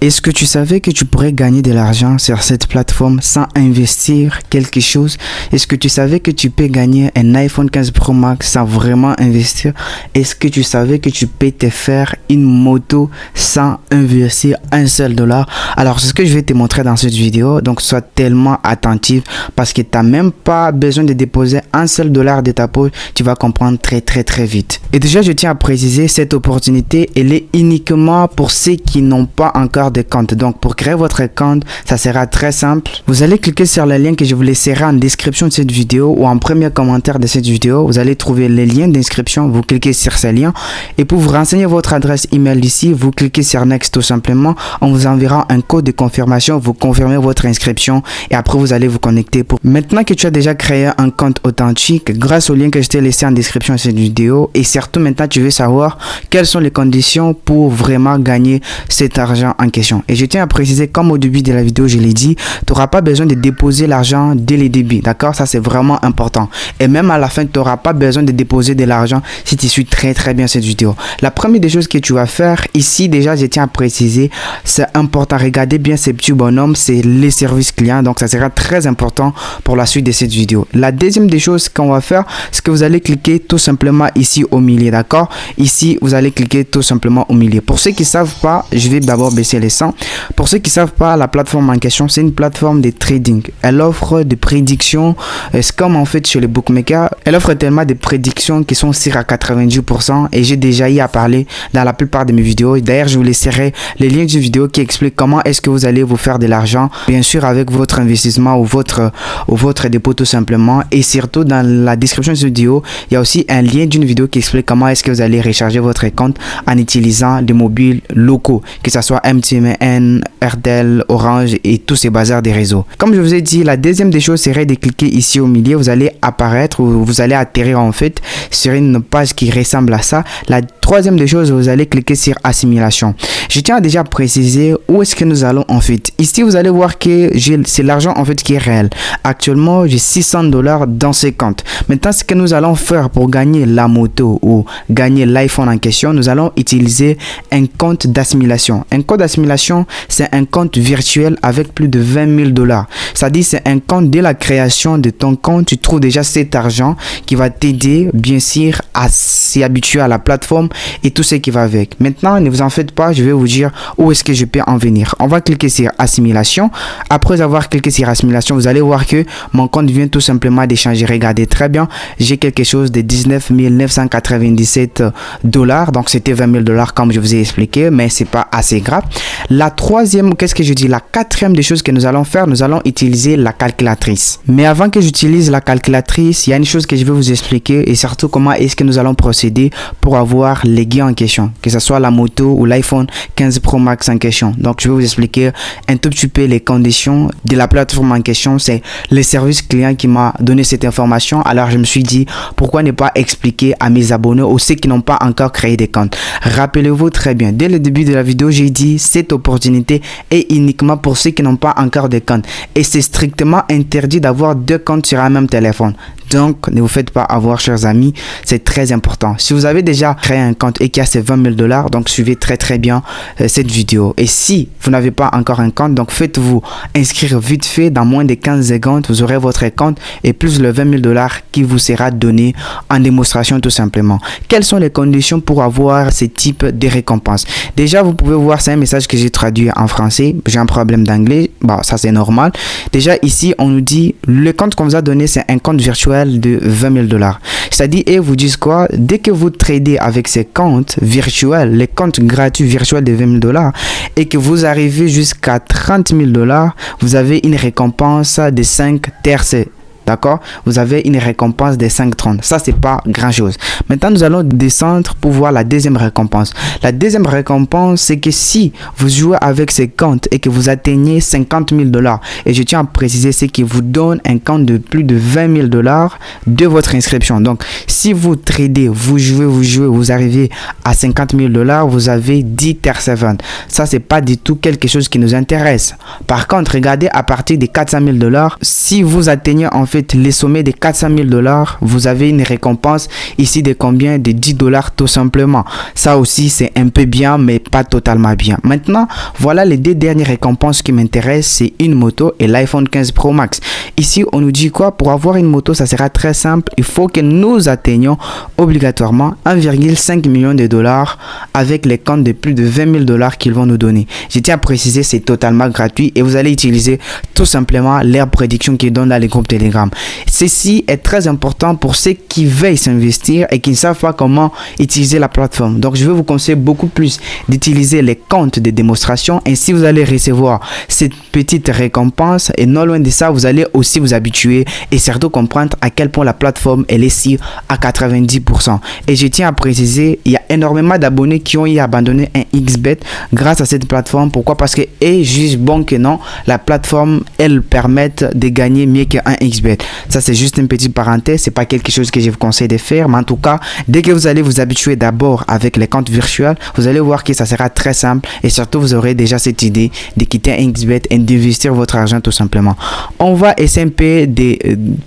Est-ce que tu savais que tu pourrais gagner de l'argent sur cette plateforme sans investir quelque chose? Est-ce que tu savais que tu peux gagner un iPhone 15 Pro Max sans vraiment investir? Est-ce que tu savais que tu peux te faire une moto sans investir un seul dollar? Alors, c'est ce que je vais te montrer dans cette vidéo. Donc, sois tellement attentif parce que tu n'as même pas besoin de déposer un seul dollar de ta poche. Tu vas comprendre très vite. Et déjà, je tiens à préciser, cette opportunité, elle est uniquement pour ceux qui n'ont pas encore de compte. Donc pour créer votre compte, ça sera très simple. Vous allez cliquer sur le lien que je vous laisserai en description de cette vidéo ou en premier commentaire de cette vidéo. Vous allez trouver les liens d'inscription. Vous cliquez sur ces liens et pour vous renseigner votre adresse email ici, vous cliquez sur Next tout simplement. On vous enverra un code de confirmation. Vous confirmez votre inscription et après vous allez vous connecter. Maintenant que tu as déjà créé un compte authentique grâce au lien que je t'ai laissé en description de cette vidéo et surtout maintenant tu veux savoir quelles sont les conditions pour vraiment gagner cet argent en question. Et je tiens à préciser, comme au début de la vidéo, je l'ai dit, tu n'auras pas besoin de déposer l'argent dès le début, d'accord? Ça, c'est vraiment important. Et même à la fin, tu n'auras pas besoin de déposer de l'argent si tu suis très bien cette vidéo. La première des choses que tu vas faire, ici, déjà, je tiens à préciser, c'est important. Regardez bien ces petits bonhommes, c'est les services clients. Donc, ça sera très important pour la suite de cette vidéo. La deuxième des choses qu'on va faire, c'est que vous allez cliquer tout simplement ici au milieu, d'accord? Ici, vous allez cliquer tout simplement au milieu. Pour ceux qui ne savent pas, je vais d'abord baisser les sons. Pour ceux qui ne savent pas, la plateforme en question, c'est une plateforme de trading. Elle offre des prédictions. C'est comme en fait chez les bookmakers. Elle offre tellement de prédictions qui sont sûres à 90% et j'ai déjà eu à parler dans la plupart de mes vidéos. D'ailleurs, je vous laisserai les liens de vidéo qui expliquent comment est-ce que vous allez vous faire de l'argent. Bien sûr, avec votre investissement ou votre dépôt tout simplement. Et surtout, dans la description de cette vidéo, il y a aussi un lien d'une vidéo qui explique comment est-ce que vous allez recharger votre compte en utilisant des mobiles locaux, que ce soit MTN, RTL, Orange et tous ces bazars des réseaux. Comme je vous ai dit, la deuxième des choses serait de cliquer ici au milieu. Vous allez apparaître ou vous allez atterrir en fait sur une page qui ressemble à ça. La troisième des choses, vous allez cliquer sur assimilation. Je tiens à déjà préciser où est-ce que nous allons en fait. Ici, vous allez voir que c'est l'argent en fait qui est réel. Actuellement, j'ai 600 dollars dans ce compte. Maintenant, ce que nous allons faire pour gagner la moto ou gagner l'iPhone en question, nous allons utiliser un compte d'assimilation. Un compte d'assimilation, c'est un compte virtuel avec plus de 20 000 dollars. C'est-à-dire, c'est un compte dès la création de ton compte, tu trouves déjà cet argent qui va t'aider, bien sûr, à s'y habituer à la plateforme et tout ce qui va avec. Maintenant, ne vous en faites pas, je vais vous dire où est-ce que je peux en venir. On va cliquer sur assimilation. Après avoir cliqué sur assimilation, vous allez voir que mon compte vient tout simplement d'échanger. Regardez très bien, j'ai quelque chose de 19 997 dollars. Donc, c'était 20 000 dollars comme je vous ai expliqué, mais c'est pas assez grave. La troisième, qu'est-ce que je dis? La quatrième des choses que nous allons faire, nous allons utiliser la calculatrice. Mais avant que j'utilise la calculatrice, il y a une chose que je vais vous expliquer et surtout comment est-ce que nous allons procéder pour avoir les gains en question, que ce soit la moto ou l'iPhone 15 Pro Max en question. Donc, je vais vous expliquer un tout petit peu les conditions de la plateforme en question. C'est le service client qui m'a donné cette information. Alors, je me suis dit, pourquoi ne pas expliquer à mes abonnés ou ceux qui n'ont pas encore créé des comptes. Rappelez-vous très bien, dès le début de la vidéo, j'ai dit, cette opportunité est uniquement pour ceux qui n'ont pas encore de compte. Et c'est strictement interdit d'avoir deux comptes sur un même téléphone. Donc, ne vous faites pas avoir, chers amis. C'est très important. Si vous avez déjà créé un compte et qu'il y a ces 20 000 dollars, donc suivez très bien cette vidéo. Et si vous n'avez pas encore un compte, donc faites-vous inscrire vite fait. Dans moins de 15 secondes, vous aurez votre compte et plus le 20 000 dollars qui vous sera donné en démonstration tout simplement. Quelles sont les conditions pour avoir ce type de récompense? Déjà, vous pouvez voir, c'est un message que j'ai traduit en français. J'ai un problème d'anglais. Bon, ça c'est normal. Déjà, ici, on nous dit, le compte qu'on vous a donné, c'est un compte virtuel de 20 000 dollars. C'est-à-dire, et vous disent quoi? Dès que vous tradez avec ces comptes virtuels, les comptes gratuits virtuels de 20 000 dollars, et que vous arrivez jusqu'à 30 000 dollars, vous avez une récompense de 5 TRC. D'accord? Vous avez une récompense de 5,30. Ça, c'est pas grand chose. Maintenant, nous allons descendre pour voir la deuxième récompense. La deuxième récompense, c'est que si vous jouez avec ces comptes et que vous atteignez 50 000 dollars, et je tiens à préciser, c'est qu'ils vous donnent un compte de plus de 20 000 dollars de votre inscription. Donc, si vous tradez, vous jouez, vous arrivez à 50 000 dollars, vous avez 10 TR7. Ça, c'est pas du tout quelque chose qui nous intéresse. Par contre, regardez, à partir de 400 000 dollars, si vous atteignez en fait faites les sommets de 400 000 $, vous avez une récompense ici de combien? De 10 $ tout simplement. Ça aussi, c'est un peu bien, mais pas totalement bien. Maintenant, voilà les deux dernières récompenses qui m'intéressent, c'est une moto et l'iPhone 15 Pro Max. Ici, on nous dit quoi? Pour avoir une moto, ça sera très simple. Il faut que nous atteignions obligatoirement 1,5 million de dollars avec les comptes de plus de 20 000 $ qu'ils vont nous donner. Je tiens à préciser, c'est totalement gratuit et vous allez utiliser tout simplement leur prédiction qu'ils donnent dans les groupes Telegram. Ceci est très important pour ceux qui veulent s'investir et qui ne savent pas comment utiliser la plateforme. Donc, je vais vous conseiller beaucoup plus d'utiliser les comptes de démonstration. Ainsi, vous allez recevoir cette petite récompense et non loin de ça, vous allez aussi vous habituer et surtout comprendre à quel point la plateforme elle est si à 90%. Et je tiens à préciser, il y a énormément d'abonnés qui ont y abandonné un XBet grâce à cette plateforme. Pourquoi? Parce que et juste bon que non, la plateforme elle permet de gagner mieux qu'un XBet. Ça c'est juste une petite parenthèse, c'est pas quelque chose que je vous conseille de faire, mais en tout cas, dès que vous allez vous habituer d'abord avec les comptes virtuels, vous allez voir que ça sera très simple et surtout vous aurez déjà cette idée de quitter un XBet et d'investir votre argent tout simplement. On va essayer un peu de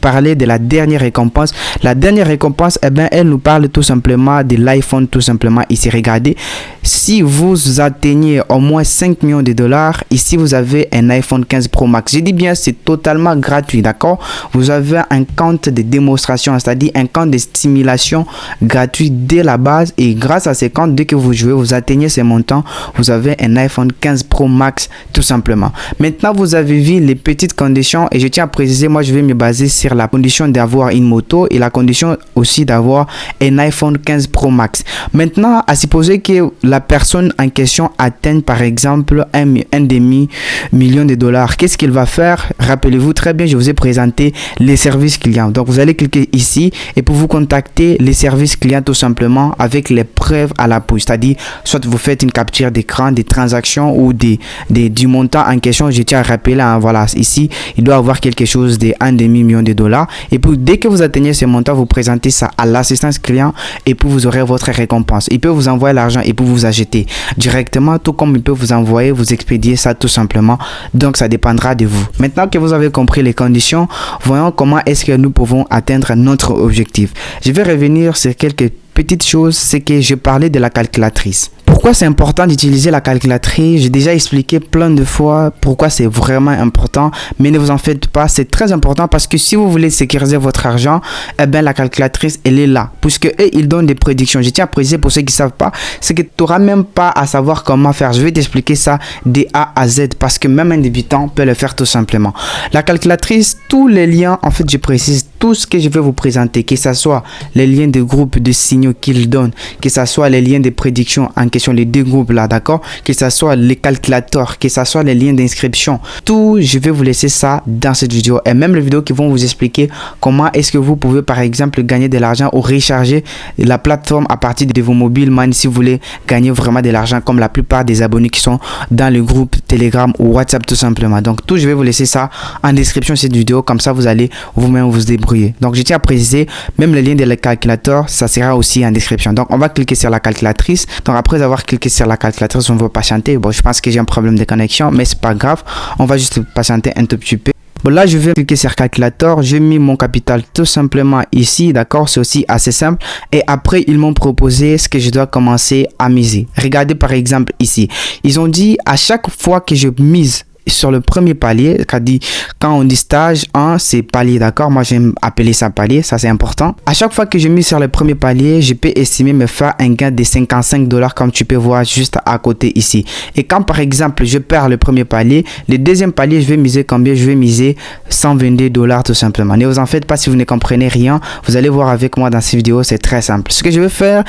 parler de la dernière récompense. La dernière récompense, eh bien, elle nous parle tout simplement de l'iPhone tout simplement. Ici, regardez, si vous atteignez au moins 5 millions de dollars, ici vous avez un iPhone 15 Pro Max. Je dis bien, c'est totalement gratuit, d'accord? Vous avez un compte de démonstration, c'est-à-dire un compte de stimulation gratuit dès la base et grâce à ces comptes, dès que vous jouez, vous atteignez ces montants, vous avez un iPhone 15 Pro Max tout simplement. Maintenant, vous avez vu les petites conditions et je tiens à préciser, moi je vais me baser sur la condition d'avoir une moto et la condition aussi d'avoir un iPhone 15 Pro Max. Maintenant, à supposer que la personne en question atteigne par exemple un demi-million de dollars, qu'est-ce qu'il va faire? Rappelez-vous très bien, je vous ai présenté les services clients. Donc, vous allez cliquer ici et pour vous contacter les services clients tout simplement avec les preuves à l'appui. C'est-à-dire, soit vous faites une capture d'écran des transactions ou du montant en question. Je tiens à rappeler, hein, voilà, ici, il doit avoir quelque chose de un demi-million de dollars. Et puis, dès que vous atteignez ce montant, vous présentez ça à l'assistance client et puis vous aurez votre récompense. Il peut vous envoyer l'argent et puis vous acheter directement, tout comme il peut vous envoyer, vous expédier ça tout simplement. Donc, ça dépendra de vous. Maintenant que vous avez compris les conditions, voyons comment est-ce que nous pouvons atteindre notre objectif. Je vais revenir sur quelques petites choses, c'est que je parlais de la calculatrice. Pourquoi c'est important d'utiliser la calculatrice? J'ai déjà expliqué plein de fois pourquoi c'est vraiment important, mais ne vous en faites pas, c'est très important parce que si vous voulez sécuriser votre argent, eh bien la calculatrice elle est là, puisque eux ils donnent des prédictions. Je tiens à préciser pour ceux qui ne savent pas, c'est que tu n'auras même pas à savoir comment faire. Je vais t'expliquer ça de A à Z parce que même un débutant peut le faire tout simplement. La calculatrice, tous les liens, en fait je précise tout ce que je vais vous présenter, que ce soit les liens de groupe de signaux qu'ils donnent, que ce soit les liens de prédiction en question, les deux groupes là, d'accord, que ce soit les calculateurs, que ce soit les liens d'inscription, tout, je vais vous laisser ça dans cette vidéo et même les vidéos qui vont vous expliquer comment est-ce que vous pouvez par exemple gagner de l'argent ou recharger la plateforme à partir de vos mobiles man si vous voulez gagner vraiment de l'argent comme la plupart des abonnés qui sont dans le groupe Telegram ou WhatsApp tout simplement. Donc tout, je vais vous laisser ça en description de cette vidéo, comme ça vous allez vous-même vous débrouiller. Donc je tiens à préciser, même le lien de la calculateur, ça sera aussi en description. Donc on va cliquer sur la calculatrice. Donc après avoir cliqué sur la calculatrice, on va patienter. Bon, je pense que j'ai un problème de connexion, mais c'est pas grave. On va juste patienter un tout petit peu. Bon, là, je vais cliquer sur calculateur. J'ai mis mon capital tout simplement ici, d'accord? C'est aussi assez simple. Et après, ils m'ont proposé ce que je dois commencer à miser. Regardez par exemple ici. Ils ont dit à chaque fois que je mise sur le premier palier, quand on dit stage 1, c'est palier, d'accord? Moi, j'aime appeler ça palier, ça c'est important. À chaque fois que je mise sur le premier palier, je peux estimer me faire un gain de 55 $, comme tu peux voir juste à côté ici. Et quand par exemple, je perds le premier palier, le deuxième palier, je vais miser combien? Je vais miser 122 $ tout simplement. Ne vous en faites pas si vous ne comprenez rien. Vous allez voir avec moi dans cette vidéo, c'est très simple. Ce que je vais faire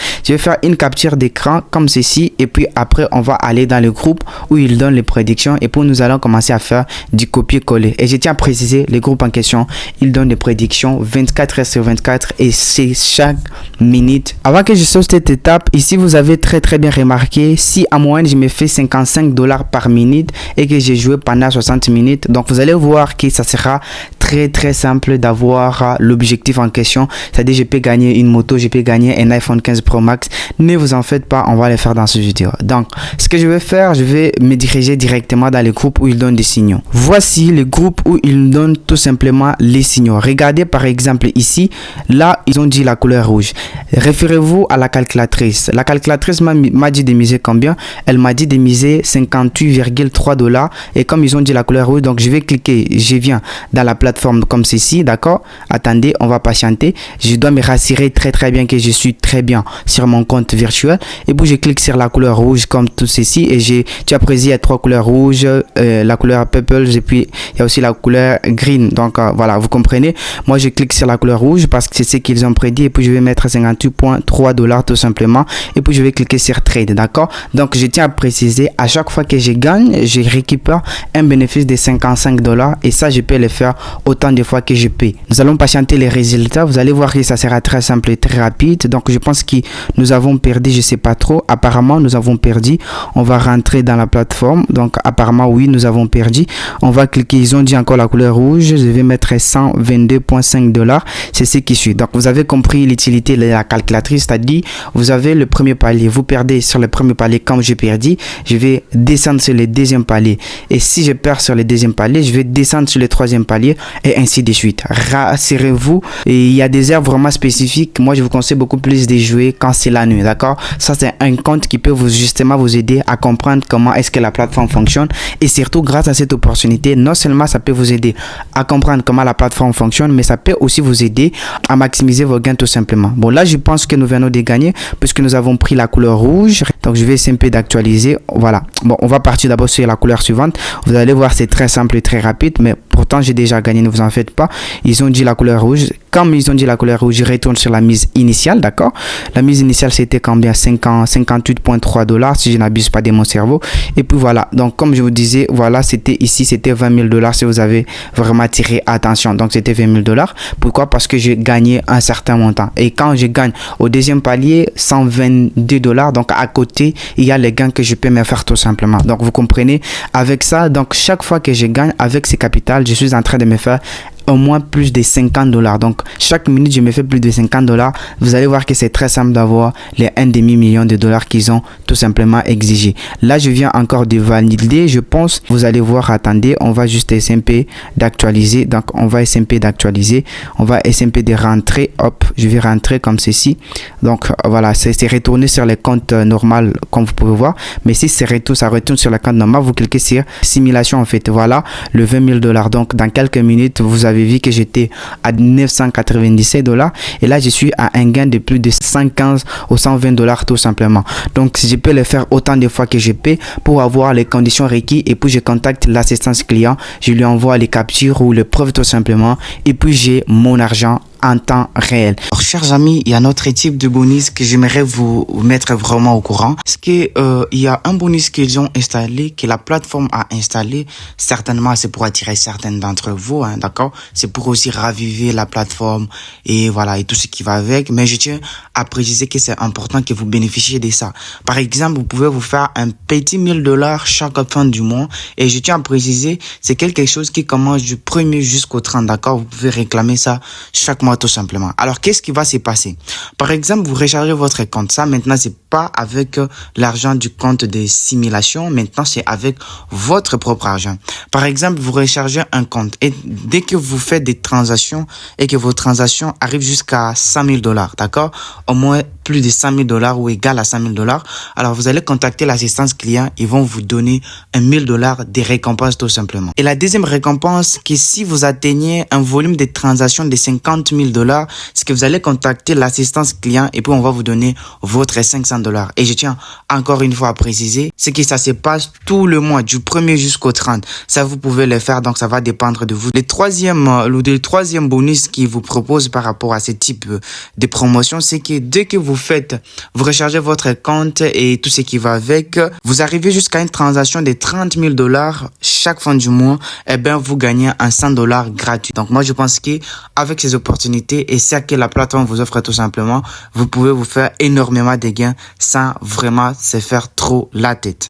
une capture d'écran comme ceci. Et puis après, on va aller dans le groupe où ils donnent les prédictions. Et puis nous allons commencer à faire du copier-coller. Et je tiens à préciser, les groupes en question, ils donnent des prédictions 24 heures sur 24 et c'est chaque minute. Avant que je saute cette étape, ici vous avez très bien remarqué, si en moyenne je me fais 55 $ par minute et que j'ai joué pendant 60 minutes, donc vous allez voir que ça sera très simple d'avoir l'objectif en question. C'est-à-dire, je peux gagner une moto, je peux gagner un iPhone 15 Pro Max. Ne vous en faites pas, on va les faire dans ce vidéo. Donc, ce que je vais faire, je vais me diriger directement dans les groupes où ils donnent des signaux. Voici les groupes où ils donnent tout simplement les signaux. Regardez par exemple ici, là, ils ont dit la couleur rouge. Référez-vous à la calculatrice. La calculatrice m'a dit de miser combien? Elle m'a dit de miser 58,3 $. Et comme ils ont dit la couleur rouge, donc je vais cliquer, je viens dans la plateforme comme ceci, d'accord? Attendez, on va patienter. Je dois me rassurer très bien que je suis très bien sur mon compte virtuel. Et puis je clique sur la couleur rouge comme tout ceci. Et tu as précisé, il y a 3 couleurs rouges, la couleur purple, et puis il y a aussi la couleur green. Donc voilà, vous comprenez. Moi je clique sur la couleur rouge parce que c'est ce qu'ils ont prédit. Et puis je vais mettre 58,3 $ tout simplement. Et puis je vais cliquer sur trade, d'accord? Donc je tiens à préciser, à chaque fois que je gagne, je récupère un bénéfice de 55 $. Et ça, je peux le faire autant de fois que je peux. Nous allons patienter les résultats. Vous allez voir que ça sera très simple et très rapide. Donc je pense que nous avons perdu, je sais pas trop. Apparemment, nous avons perdu. On va rentrer dans la plateforme. Donc apparemment, oui, nous avons perdu. On va cliquer. Ils ont dit encore la couleur rouge. Je vais mettre 122,5 $. C'est ce qui suit. Donc vous avez compris l'utilité de la calculatrice. C'est-à-dire, vous avez le premier palier. Vous perdez sur le premier palier comme j'ai perdu. Je vais descendre sur le deuxième palier. Et si je perds sur le deuxième palier, je vais descendre sur le troisième palier et ainsi de suite. Rassurez-vous, il y a des heures vraiment spécifiques. Moi, je vous conseille beaucoup plus de jouer quand c'est la nuit, d'accord? Ça, c'est un compte qui peut justement vous aider à comprendre comment est-ce que la plateforme fonctionne. Et surtout, grâce à cette opportunité, non seulement ça peut vous aider à comprendre comment la plateforme fonctionne, mais ça peut aussi vous aider à maximiser vos gains tout simplement. Bon, là, je pense que nous venons de gagner puisque nous avons pris la couleur rouge. Donc, je vais essayer un peu d'actualiser. Voilà. Bon, on va partir d'abord sur la couleur suivante. Vous allez voir, c'est très simple et très rapide, mais pourtant j'ai déjà gagné, ne vous en faites pas. Ils ont dit la couleur rouge. Comme ils ont dit la couleur rouge, je retourne sur la mise initiale, d'accord? La mise initiale, c'était combien? 58,3 $, si je n'abuse pas de mon cerveau. Et puis voilà, donc comme je vous disais, voilà, c'était ici, c'était 20 000 $ si vous avez vraiment tiré attention. Donc c'était 20 000 $. Pourquoi? Parce que j'ai gagné un certain montant. Et quand je gagne au deuxième palier, 122 $, donc à côté, il y a les gains que je peux me faire tout simplement. Donc vous comprenez, avec ça, donc chaque fois que je gagne avec ces capitales, je suis en train de me faire au moins plus de 50 $. Donc chaque minute je me fais plus de 50 $. Vous allez voir que c'est très simple d'avoir les 1,5 million de dollars qu'ils ont tout simplement exigé. Là je viens encore de valider, je pense. Vous allez voir, attendez, on va juste SMP d'actualiser. Donc on va SMP d'actualiser, on va SMP de rentrer. Hop, je vais rentrer comme ceci. Donc voilà, c'est retourné sur les comptes normal comme vous pouvez voir. Mais si c'est retour, ça retourne sur le compte normal, vous cliquez sur simulation en fait. Voilà le 20 000 $. Donc dans quelques minutes vous avez vu que j'étais à 997 $ et là je suis à un gain de plus de 115 ou 120 $ tout simplement. Donc je peux le faire autant de fois que je peux pour avoir les conditions requises et puis je contacte l'assistance client, je lui envoie les captures ou les preuves tout simplement et puis j'ai mon argent en temps réel. Alors, chers amis, il y a un autre type de bonus que j'aimerais vous mettre vraiment au courant. C'est que il y a un bonus qu'ils ont installé, que la plateforme a installé. Certainement, c'est pour attirer certains d'entre vous, hein, d'accord? C'est pour aussi raviver la plateforme et voilà, et tout ce qui va avec. Mais je tiens à préciser que c'est important que vous bénéficiez de ça. Par exemple, vous pouvez vous faire un petit 1 000 $ chaque fin du mois. Et je tiens à préciser, c'est quelque chose qui commence du 1er jusqu'au 30, d'accord? Vous pouvez réclamer ça chaque mois tout simplement. Alors, qu'est-ce qui va se passer? Par exemple, vous rechargez votre compte. Ça, maintenant, c'est pas avec l'argent du compte de simulation. Maintenant, c'est avec votre propre argent. Par exemple, vous rechargez un compte et dès que vous faites des transactions et que vos transactions arrivent jusqu'à 100 000 $, d'accord? Au moins plus de 100 000 $ ou égal à 100 000 $. Alors, vous allez contacter l'assistance client. Ils vont vous donner 1 000 $ de récompense tout simplement. Et la deuxième récompense, que si vous atteignez un volume de transactions de 50 000 $, c'est que vous allez contacter l'assistance client et puis on va vous donner votre 500 $. Et je tiens encore une fois à préciser, c'est que ça se passe tout le mois, du 1er jusqu'au 30. Ça, vous pouvez le faire, donc ça va dépendre de vous. Le troisième bonus qu'il vous propose par rapport à ce type de promotion, c'est que dès que vous rechargez votre compte et tout ce qui va avec, vous arrivez jusqu'à une transaction de 30 000 $ chaque fin du mois, et bien vous gagnez un 100 $ gratuit. Donc moi je pense que avec ces opportunités et ça que la plateforme vous offre tout simplement, vous pouvez vous faire énormément de gains sans vraiment se faire trop la tête.